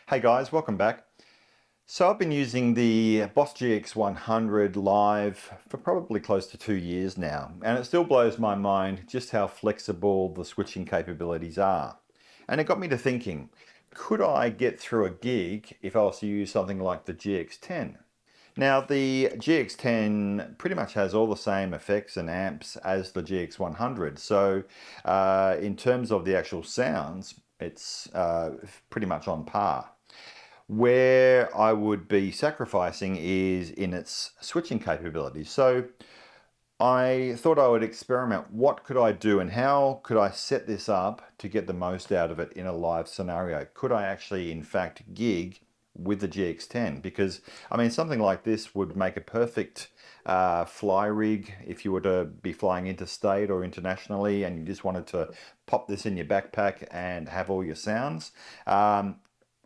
Hey guys, welcome back. So I've been using the Boss GX10 live for probably close to 2 years now, and it still blows my mind just how flexible the switching capabilities are. And it got me to thinking, could I get through a gig if I was to use something like the GX10? Now the GX10 pretty much has all the same effects and amps as the GX100, so in terms of the actual sounds, it's pretty much on par. Where I would be sacrificing is in its switching capabilities. So I thought I would experiment. What could I do and how could I set this up to get the most out of it in a live scenario? Could I actually, in fact, gig with the GX10? Because, I mean, something like this would make a perfect fly rig if you were to be flying interstate or internationally and you just wanted to pop this in your backpack and have all your sounds.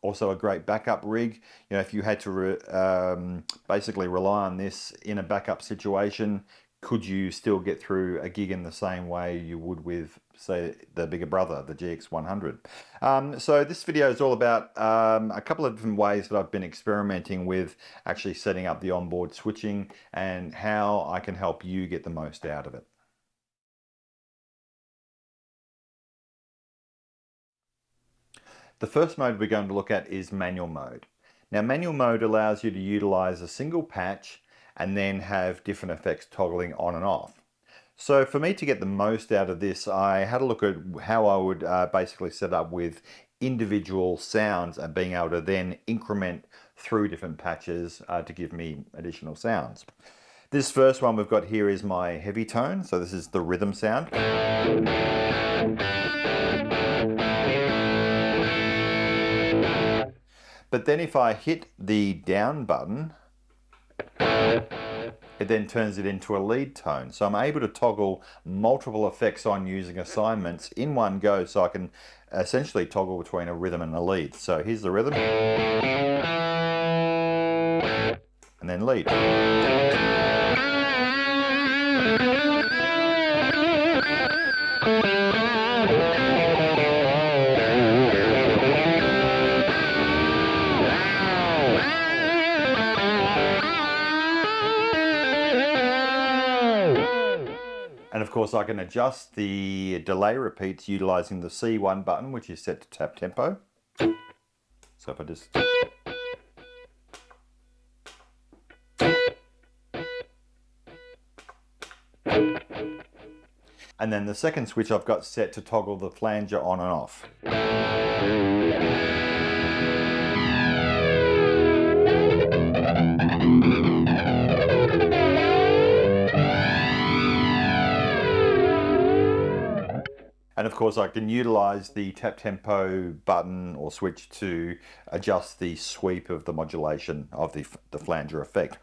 Also a great backup rig. You know, if you had to basically rely on this in a backup situation, could you still get through a gig in the same way you would with, say, the bigger brother, the GX100? So this video is all about a couple of different ways that I've been experimenting with actually setting up the onboard switching and how I can help you get the most out of it. The first mode we're going to look at is manual mode. Now manual mode allows you to utilize a single patch and then have different effects toggling on and off. So for me to get the most out of this, I had a look at how I would basically set up with individual sounds and being able to then increment through different patches to give me additional sounds. This first one we've got here is my heavy tone, so this is the rhythm sound. But then if I hit the down button, it then turns it into a lead tone. So I'm able to toggle multiple effects on using assignments in one go, so I can essentially toggle between a rhythm and a lead. So here's the rhythm, and then lead. And of course I can adjust the delay repeats utilizing the C1 button, which is set to tap tempo. So if I just... And then the second switch I've got set to toggle the flanger on and off. And of course I can utilize the tap tempo button or switch to adjust the sweep of the modulation of the flanger effect.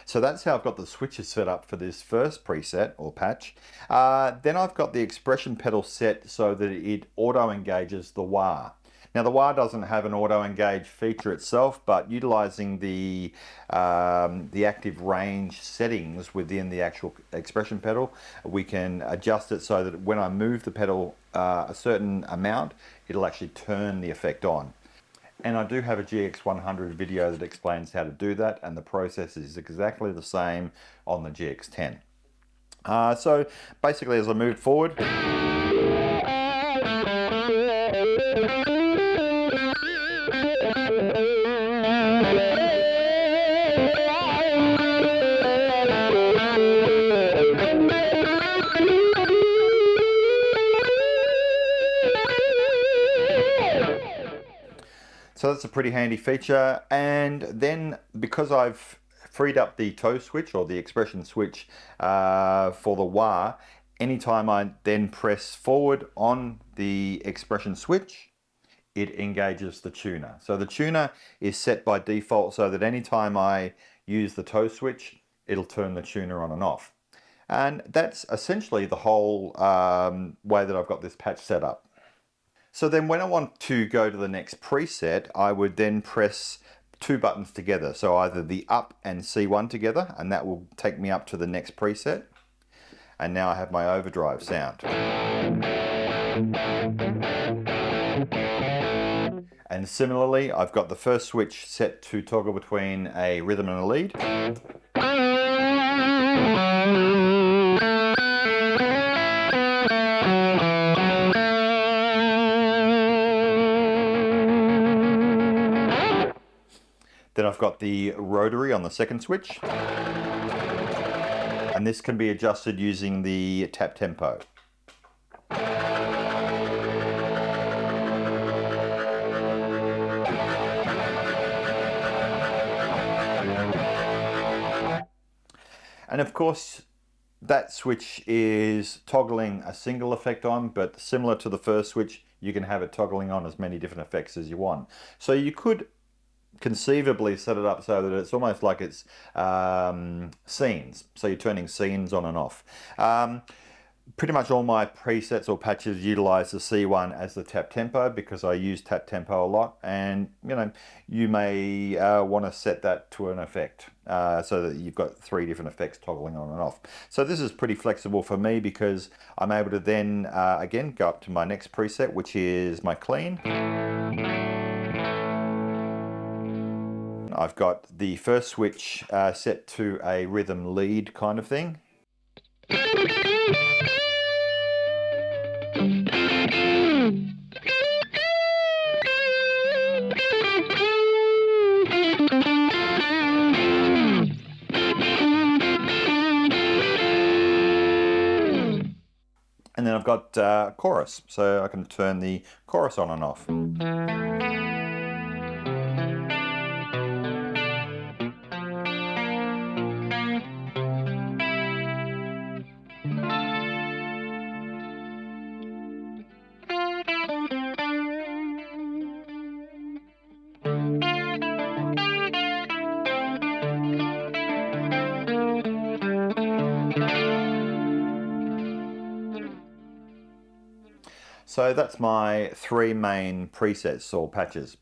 So that's how I've got the switches set up for this first preset or patch. Then I've got the expression pedal set so that it auto engages the wah. Now the wah doesn't have an auto engage feature itself, but utilizing the active range settings within the actual expression pedal, we can adjust it so that when I move the pedal a certain amount, it'll actually turn the effect on. And I do have a GX100 video that explains how to do that, and the process is exactly the same on the GX10. So basically as I move forward, so that's a pretty handy feature. And then because I've freed up the toe switch or the expression switch for the wah, anytime I then press forward on the expression switch, it engages the tuner. So the tuner is set by default so that anytime I use the toe switch, it'll turn the tuner on and off. And that's essentially the whole way that I've got this patch set up. So then when I want to go to the next preset, I would then press two buttons together. So either the up and C1 together, and that will take me up to the next preset. And now I have my overdrive sound. And similarly, I've got the first switch set to toggle between a rhythm and a lead. Then I've got the rotary on the second switch. And this can be adjusted using the tap tempo. And of course, that switch is toggling a single effect on, but similar to the first switch, you can have it toggling on as many different effects as you want. So you could conceivably set it up so that it's almost like it's scenes. So you're turning scenes on and off. Pretty much all my presets or patches utilize the C1 as the tap tempo because I use tap tempo a lot, and you may want to set that to an effect so that you've got 3 different effects toggling on and off. So this is pretty flexible for me because I'm able to then again go up to my next preset, which is my clean. I've got the first switch set to a rhythm lead kind of thing. And then I've got chorus, so I can turn the chorus on and off. So that's my 3 main presets or patches.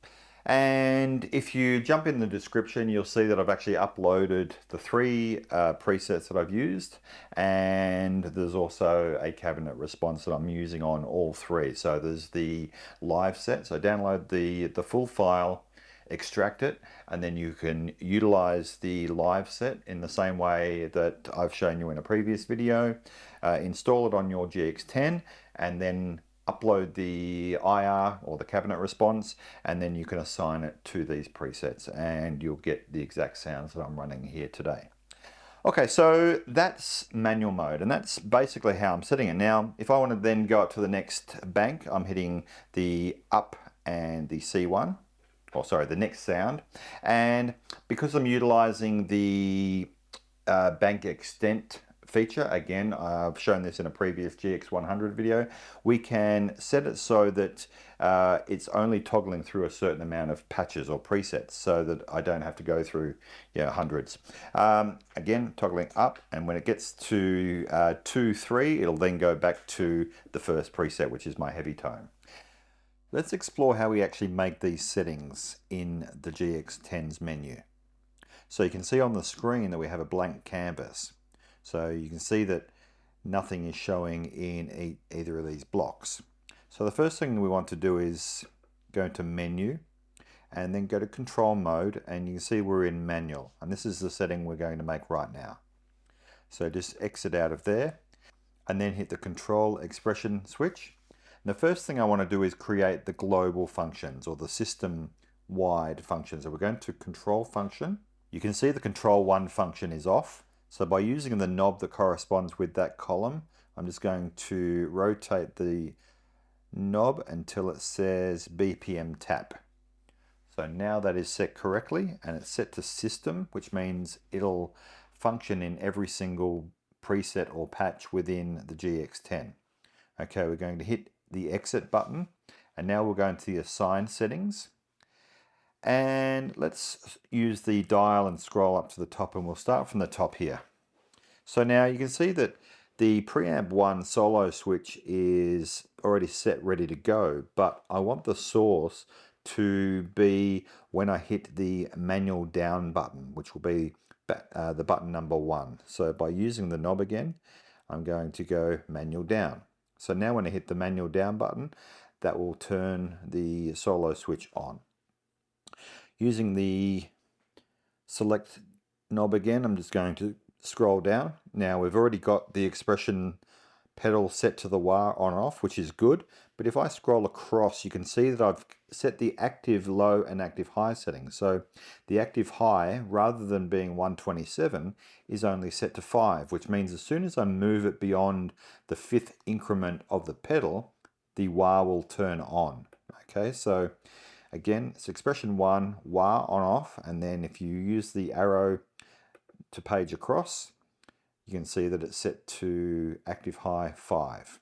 And if you jump in the description, you'll see that I've actually uploaded the 3 presets that I've used, and there's also a cabinet response that I'm using on all 3. So there's the live set, so download the full file, extract it, and then you can utilize the live set in the same way that I've shown you in a previous video. Install it on your GX10 and then upload the IR or the cabinet response, and then you can assign it to these presets and you'll get the exact sounds that I'm running here today. Okay, so that's manual mode, and that's basically how I'm setting it. Now, if I want to then go up to the next bank, I'm hitting the up and the C1, or sorry, the next sound. And because I'm utilizing the bank extent feature, again, I've shown this in a previous GX100 video, we can set it so that it's only toggling through a certain amount of patches or presets so that I don't have to go through hundreds. Again, toggling up, and when it gets to 2, 3, it'll then go back to the first preset, which is my heavy tone. Let's explore how we actually make these settings in the GX10's menu. So you can see on the screen that we have a blank canvas. So you can see that nothing is showing in either of these blocks. So the first thing we want to do is go into menu and then go to control mode, and you can see we're in manual, and this is the setting we're going to make right now. So just exit out of there and then hit the control expression switch. And the first thing I want to do is create the global functions or the system wide functions. So we're going to control function. You can see the control 1 function is off. So by using the knob that corresponds with that column, I'm just going to rotate the knob until it says BPM tap. So now that is set correctly, and it's set to system, which means it'll function in every single preset or patch within the GX10. Okay, we're going to hit the exit button, and now we'll go into the assign settings. And let's use the dial and scroll up to the top, and we'll start from the top here. So now you can see that the preamp 1 solo switch is already set, ready to go, but I want the source to be when I hit the manual down button, which will be the button number 1. So by using the knob again, I'm going to go manual down. So now when I hit the manual down button, that will turn the solo switch on. Using the select knob again, I'm just going to scroll down. Now we've already got the expression pedal set to the wah on and off, which is good. But if I scroll across, you can see that I've set the active low and active high settings. So the active high, rather than being 127, is only set to 5, which means as soon as I move it beyond the 5th increment of the pedal, the wah will turn on. Okay, so again, it's expression 1, wah on off, and then if you use the arrow to page across, you can see that it's set to active high 5.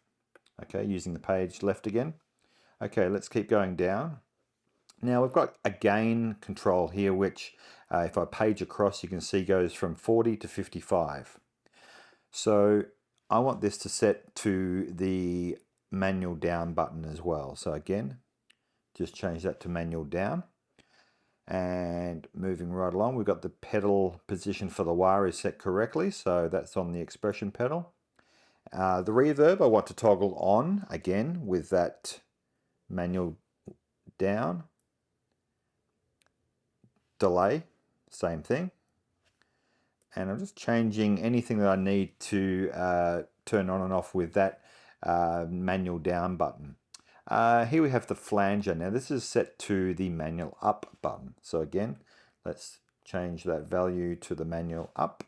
Okay, using the page left again. Okay, let's keep going down. Now we've got a gain control here, which if I page across, you can see goes from 40 to 55. So I want this to set to the manual down button as well. So again, just change that to manual down. And moving right along, we've got the pedal position for the wah is set correctly, so that's on the expression pedal. The reverb I want to toggle on again with that manual down. Delay, same thing. And I'm just changing anything that I need to turn on and off with that manual down button. Here we have the flanger. Now this is set to the manual up button. So again, let's change that value to the manual up.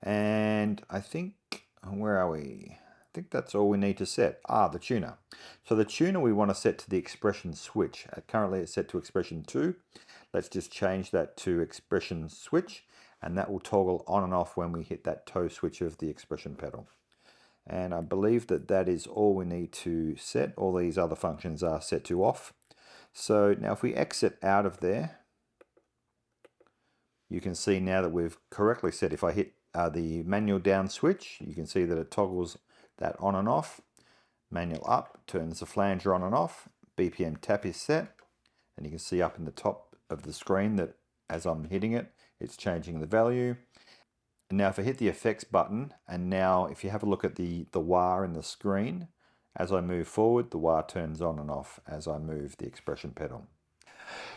And I think, where are we? I think that's all we need to set. The tuner. So the tuner we want to set to the expression switch. Currently it's set to expression 2. Let's just change that to expression switch, and that will toggle on and off when we hit that toe switch of the expression pedal. And I believe that that is all we need to set. All these other functions are set to off. So now if we exit out of there, you can see now that we've correctly set. If I hit the manual down switch, you can see that it toggles that on and off. Manual up turns the flanger on and off. BPM tap is set. And you can see up in the top of the screen that as I'm hitting it, it's changing the value. And now if I hit the effects button, and now if you have a look at the wah in the screen, as I move forward, the wah turns on and off as I move the expression pedal.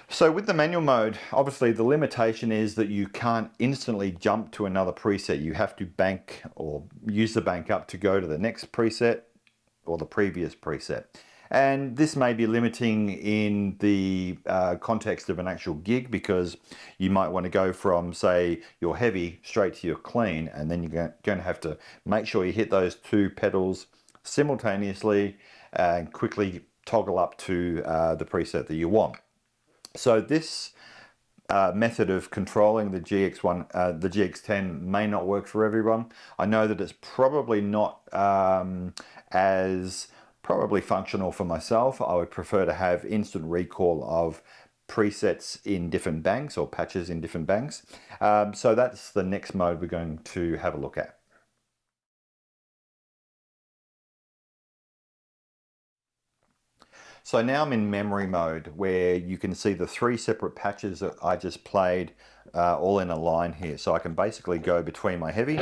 So with the manual mode, obviously the limitation is that you can't instantly jump to another preset. You have to bank or use the bank up to go to the next preset or the previous preset. And this may be limiting in the context of an actual gig, because you might want to go from, say, your heavy straight to your clean, and then you're going to have to make sure you hit those two pedals simultaneously and quickly toggle up to the preset that you want. So this method of controlling the GX10 may not work for everyone. I know that it's probably not as functional for myself. I would prefer to have instant recall of presets in different banks or patches in different banks. So that's the next mode we're going to have a look at. So now I'm in memory mode, where you can see the 3 separate patches that I just played all in a line here. So I can basically go between my heavy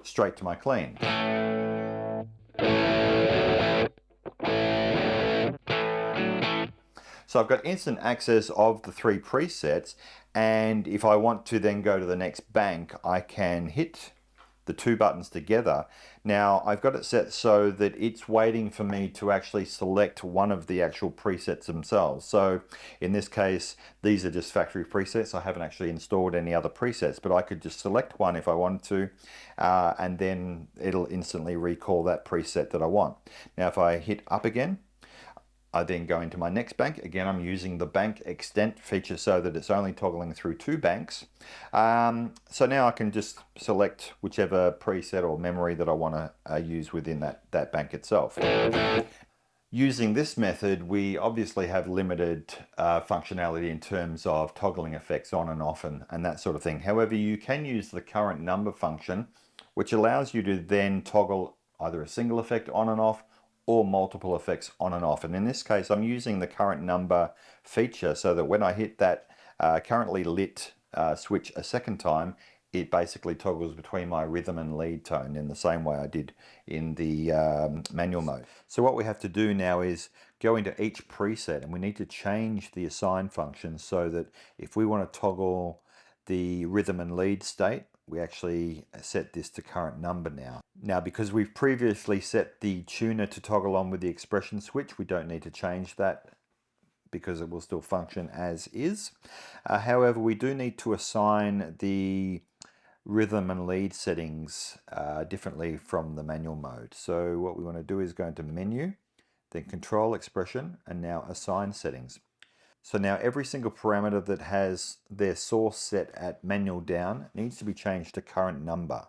straight to my clean. So I've got instant access of the 3 presets, and if I want to then go to the next bank, I can hit the 2 buttons together. Now I've got it set so that it's waiting for me to actually select one of the actual presets themselves. So in this case, these are just factory presets. I haven't actually installed any other presets, but I could just select one if I wanted to, and then it'll instantly recall that preset that I want. Now if I hit up again, I then go into my next bank. Again, I'm using the bank extent feature so that it's only toggling through 2 banks. So now I can just select whichever preset or memory that I want to use within that bank itself. Using this method, we obviously have limited functionality in terms of toggling effects on and off and that sort of thing. However, you can use the current number function, which allows you to then toggle either a single effect on and off or multiple effects on and off. And in this case, I'm using the current number feature so that when I hit that currently lit switch a second time, it basically toggles between my rhythm and lead tone in the same way I did in the manual mode. So what we have to do now is go into each preset, and we need to change the assign function so that if we want to toggle the rhythm and lead state, we actually set this to current number now. Now, because we've previously set the tuner to toggle on with the expression switch, we don't need to change that because it will still function as is. However, we do need to assign the rhythm and lead settings differently from the manual mode. So what we want to do is go into menu, then control expression, and now assign settings. So now every single parameter that has their source set at manual down needs to be changed to current number.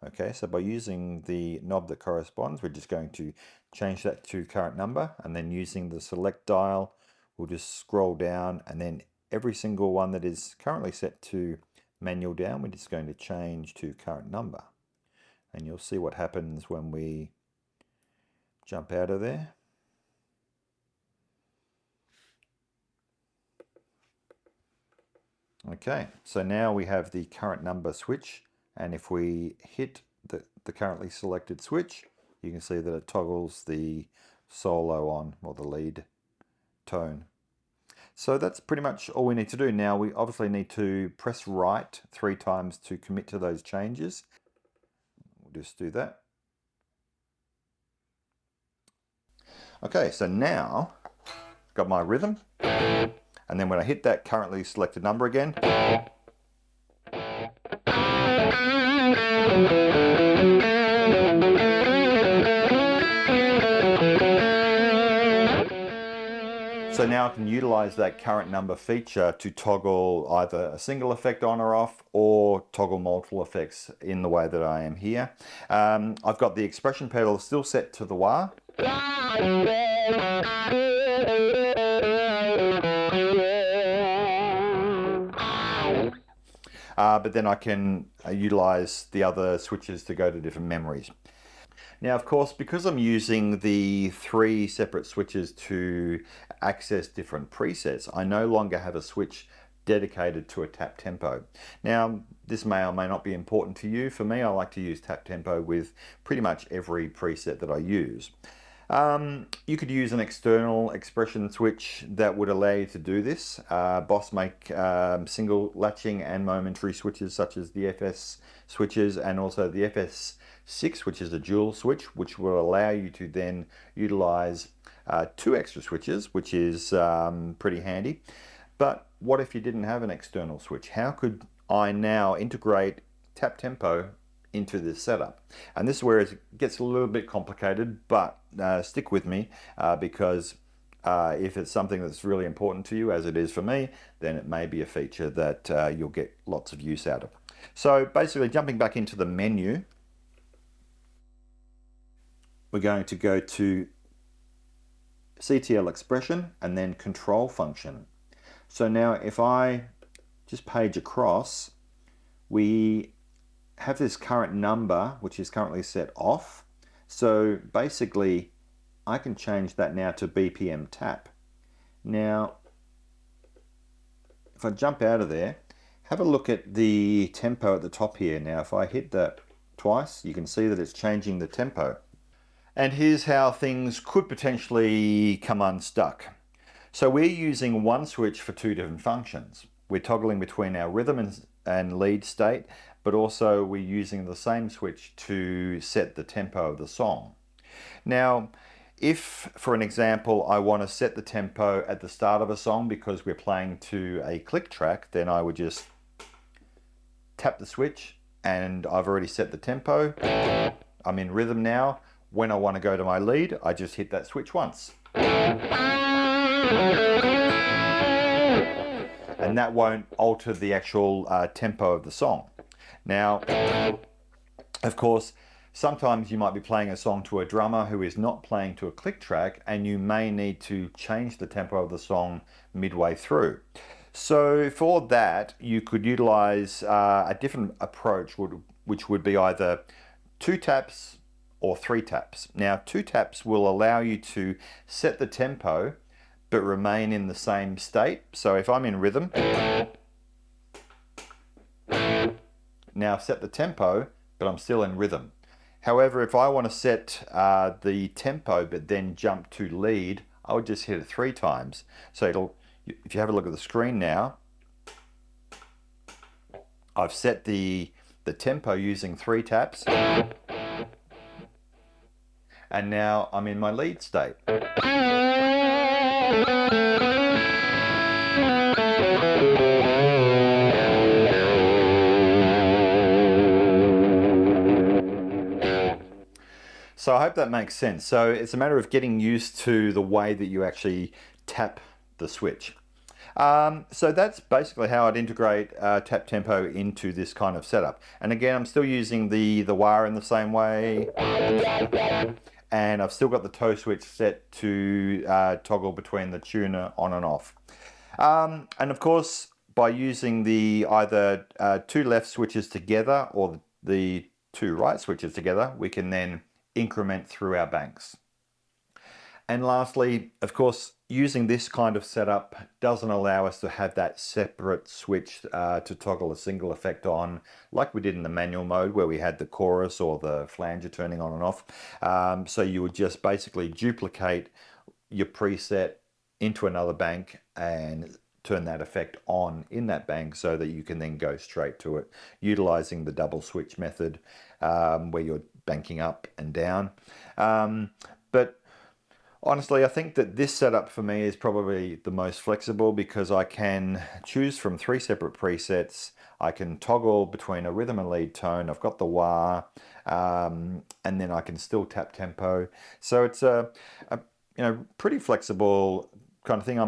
Okay, so by using the knob that corresponds, we're just going to change that to current number, and then using the select dial, we'll just scroll down, and then every single one that is currently set to manual down, we're just going to change to current number. And you'll see what happens when we jump out of there. Okay, so now we have the current number switch, and if we hit the currently selected switch, you can see that it toggles the solo on, or the lead tone. So that's pretty much all we need to do. Now we obviously need to press right 3 times to commit to those changes. We'll just do that. Okay, so now I've got my rhythm, and then when I hit that currently selected number again, so now I can utilize that current number feature to toggle either a single effect on or off, or toggle multiple effects in the way that I am here. I've got the expression pedal still set to the wah. But then I can utilize the other switches to go to different memories. Now, of course, because I'm using the 3 separate switches to access different presets, I no longer have a switch dedicated to a tap tempo. Now, this may or may not be important to you. For me, I like to use tap tempo with pretty much every preset that I use. You could use an external expression switch that would allow you to do this. Boss make single latching and momentary switches such as the FS switches, and also the FS6, which is a dual switch, which will allow you to then utilize 2 extra switches, which is pretty handy. But what if you didn't have an external switch? How could I now integrate tap tempo into this setup? And this is where it gets a little bit complicated, but stick with me because if it's something that's really important to you, as it is for me, then it may be a feature that you'll get lots of use out of. So basically, jumping back into the menu, we're going to go to CTL expression and then control function. So now if I just page across, we have this current number, which is currently set off. So basically, I can change that now to BPM tap. Now, if I jump out of there, have a look at the tempo at the top here. Now, if I hit that twice, you can see that it's changing the tempo. And here's how things could potentially come unstuck. So we're using one switch for 2 different functions. We're toggling between our rhythm and lead state, but also we're using the same switch to set the tempo of the song. Now, if, for an example, I want to set the tempo at the start of a song because we're playing to a click track, then I would just tap the switch and I've already set the tempo. I'm in rhythm now. When I want to go to my lead, I just hit that switch once. And that won't alter the actual tempo of the song. Now, of course, sometimes you might be playing a song to a drummer who is not playing to a click track, and you may need to change the tempo of the song midway through. So for that, you could utilize a different approach, which would be either 2 taps or 3 taps. Now, 2 taps will allow you to set the tempo but remain in the same state. So if I'm in rhythm, now I've set the tempo, but I'm still in rhythm. However, if I want to set the tempo but then jump to lead, I would just hit it 3 times. So if you have a look at the screen now, I've set the tempo using 3 taps, and now I'm in my lead state. So I hope that makes sense. So it's a matter of getting used to the way that you actually tap the switch. So that's basically how I'd integrate tap tempo into this kind of setup. And again, I'm still using the wah in the same way. And I've still got the toe switch set to toggle between the tuner on and off. And of course, by using the either 2 left switches together or the 2 right switches together, we can then increment through our banks. And lastly, of course, using this kind of setup doesn't allow us to have that separate switch to toggle a single effect on, like we did in the manual mode where we had the chorus or the flanger turning on and off. So you would just basically duplicate your preset into another bank and turn that effect on in that bank so that you can then go straight to it, utilizing the double switch method where you're banking up and down. But honestly, I think that this setup for me is probably the most flexible because I can choose from 3 separate presets. I can toggle between a rhythm and lead tone. I've got the wah, and then I can still tap tempo. So it's a pretty flexible kind of thing.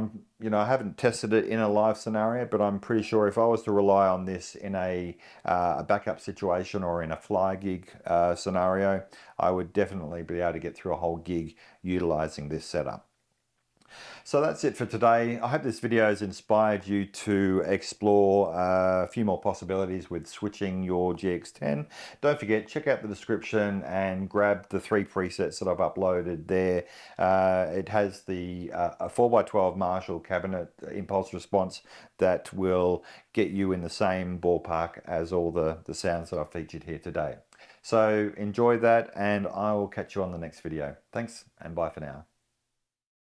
I haven't tested it in a live scenario, but I'm pretty sure if I was to rely on this in a backup situation or in a fly gig scenario, I would definitely be able to get through a whole gig utilizing this setup. So that's it for today. I hope this video has inspired you to explore a few more possibilities with switching your GX10. Don't forget, check out the description and grab the 3 presets that I've uploaded there. It has the a 4x12 Marshall cabinet impulse response that will get you in the same ballpark as all the sounds that I've featured here today. So enjoy that, and I will catch you on the next video. Thanks, and bye for now.